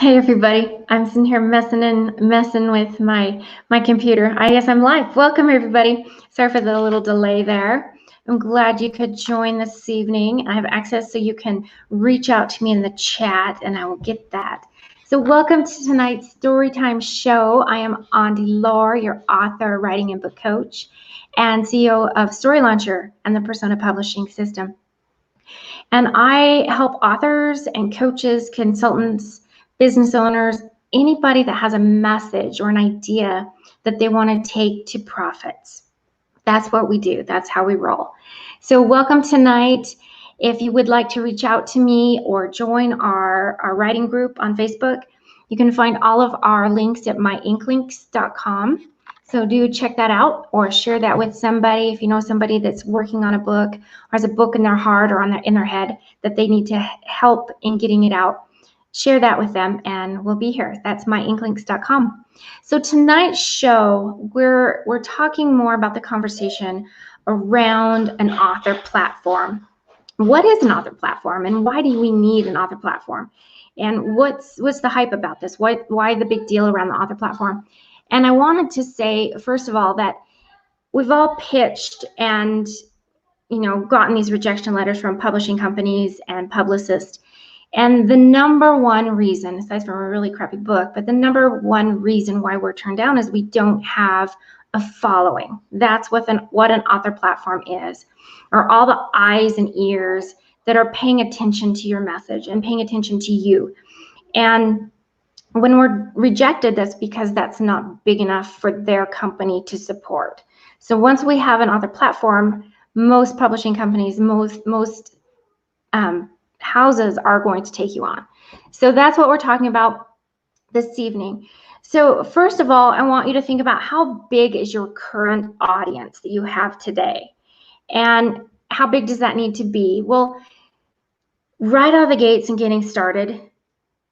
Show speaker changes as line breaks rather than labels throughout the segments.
Hey everybody, I'm sitting here messing with my computer. I guess I'm live. Welcome everybody. Sorry for the little delay there. I'm glad you could join this evening. I have access so you can reach out to me in the chat and I will get that. So welcome to tonight's Storytime show. I am Andi Lohr, your author, writing and book coach, and CEO of Story Launcher and the Persona Publishing System. And I help authors and coaches, consultants, business owners, anybody that has a message or an idea that they want to take to profits. That's what we do. That's how we roll. So welcome tonight. If you would like to reach out to me or join our writing group on Facebook, you can find all of our links at myinklinks.com. So do check that out or share that with somebody. If you know somebody that's working on a book or has a book in their heart or in their head that they need to help in getting it out, share that with them and we'll be here. That's myinklinks.com. So tonight's show, we're talking more about the conversation around an author platform. What is an author platform and why do we need an author platform? And what's the hype about this? Why the big deal around the author platform? And I wanted to say, first of all, that we've all pitched and gotten these rejection letters from publishing companies and publicists. And the number one reason, aside from a really crappy book, but the number one reason why we're turned down is we don't have a following. That's what an author platform is, or all the eyes and ears that are paying attention to your message and paying attention to you. And when we're rejected, that's because that's not big enough for their company to support. So once we have an author platform, most publishing companies, most houses are going to take you on. So that's what we're talking about this evening. So first of all, I want you to think about how big is your current audience that you have today, and how big does that need to be? Well, right out of the gates and getting started,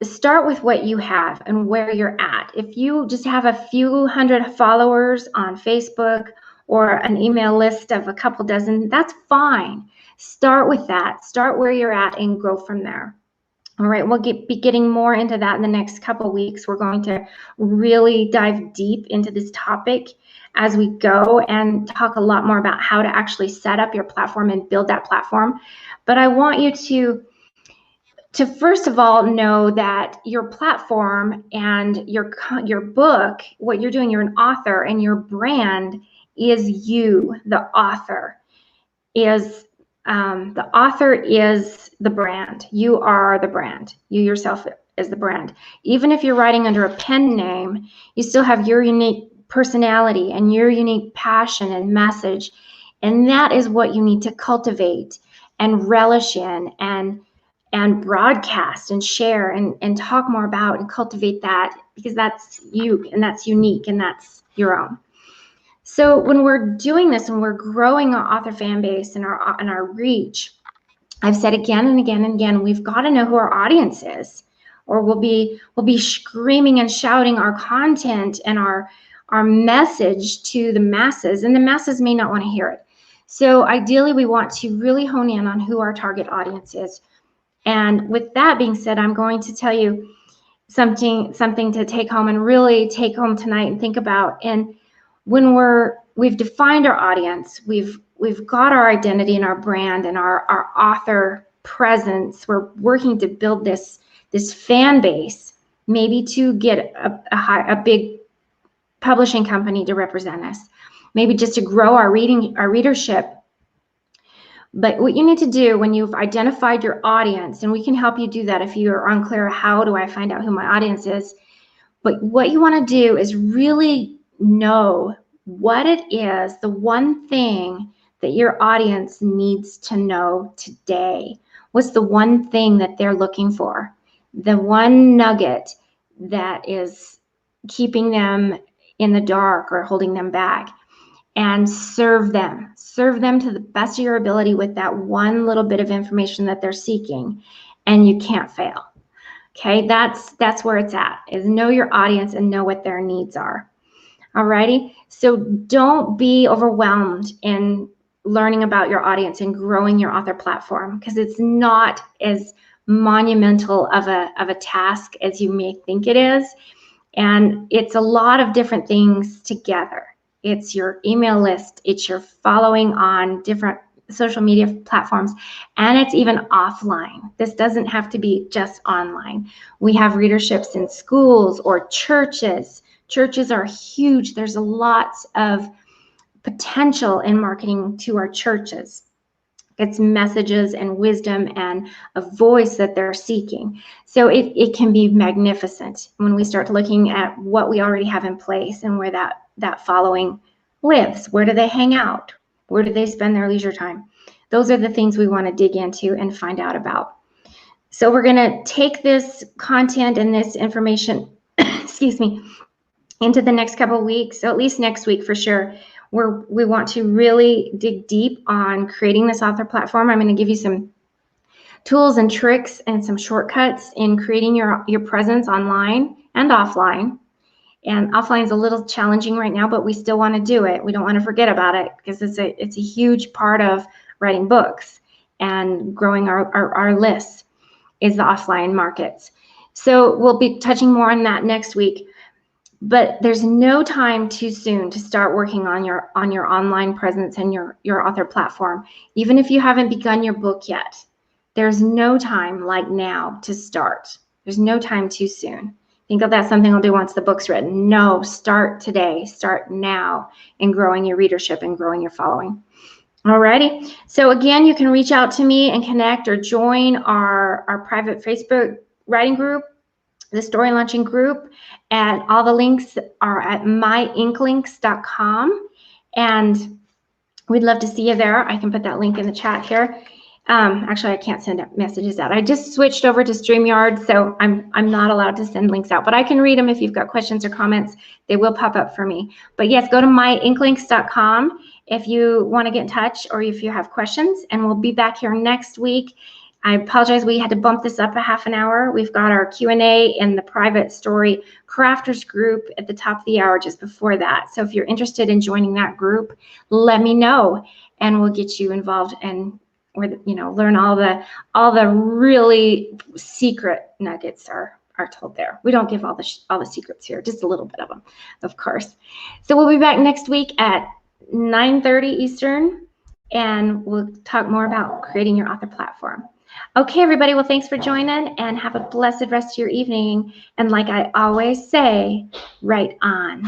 start with what you have and where you're at. If you just have a few hundred followers on Facebook or an email list of a couple dozen, that's fine. Start with that. Start where you're at and grow from there. All right, we'll be getting more into that in the next couple of weeks. We're going to really dive deep into this topic as we go and talk a lot more about how to actually set up your platform and build that platform. But I want you to first of all know that your platform and your book, what you're doing, you're an author, and your brand is you, the author. The author is the brand. You are the brand. You yourself is the brand. Even if you're writing under a pen name, you still have your unique personality and your unique passion and message. And that is what you need to cultivate and relish in and broadcast and share and talk more about and cultivate that, because that's you and that's unique and that's your own. So when we're doing this and we're growing our author fan base and our reach, I've said again and again and again, we've got to know who our audience is, or we'll be screaming and shouting our content and our message to the masses, and the masses may not want to hear it. So ideally, we want to really hone in on who our target audience is. And with that being said, I'm going to tell you something to take home and really take home tonight and think about. And when we've defined our audience, we've got our identity and our brand and our author presence, we're working to build this fan base, maybe to get a big publishing company to represent us, maybe just to grow our readership. But what you need to do when you've identified your audience, and we can help you do that if you are unclear, how do I find out who my audience is? But what you want to do is really know what it is, the one thing that your audience needs to know today. What's the one thing that they're looking for? The one nugget that is keeping them in the dark or holding them back. And serve them to the best of your ability with that one little bit of information that they're seeking, and you can't fail. Okay, that's where it's at, is know your audience and know what their needs are. Alrighty, so don't be overwhelmed in learning about your audience and growing your author platform, because it's not as monumental of a task as you may think it is. And it's a lot of different things together. It's your email list, it's your following on different social media platforms, and it's even offline. This doesn't have to be just online. We have readerships in schools or churches. Churches are huge. There's a lots of potential in marketing to our churches. It's messages and wisdom and a voice that they're seeking. So it can be magnificent when we start looking at what we already have in place and where that following lives. Where do they hang out? Where do they spend their leisure time? Those are the things we want to dig into and find out about. So we're going to take this content and this information, excuse me, into the next couple of weeks, so at least next week for sure, where we want to really dig deep on creating this author platform. I'm going to give you some tools and tricks and some shortcuts in creating your presence online and offline. And offline is a little challenging right now, but we still want to do it. We don't want to forget about it because it's a huge part of writing books and growing our lists is the offline markets. So we'll be touching more on that next week. But there's no time too soon to start working on your online presence and your author platform. Even if you haven't begun your book yet, there's no time like now to start. There's no time too soon. Think of that something I'll do once the book's written. No, start today, start now in growing your readership and growing your following. Alrighty, so again, you can reach out to me and connect or join our private Facebook writing group, the Story Launching group, and all the links are at myinklinks.com, and we'd love to see you there. I can put that link in the chat here. Actually, I can't send messages out. I just switched over to StreamYard, so I'm not allowed to send links out, but I can read them if you've got questions or comments. They will pop up for me. But yes, go to myinklinks.com if you want to get in touch or if you have questions, and we'll be back here next week. I apologize, we had to bump this up a half an hour. We've got our Q&A in the private story crafters group at the top of the hour just before that. So if you're interested in joining that group, let me know and we'll get you involved and learn all the really secret nuggets are told there. We don't give all the secrets here, just a little bit of them, of course. So we'll be back next week at 9:30 Eastern, and we'll talk more about creating your author platform. Okay, everybody, well, thanks for joining and have a blessed rest of your evening. And like I always say, write on.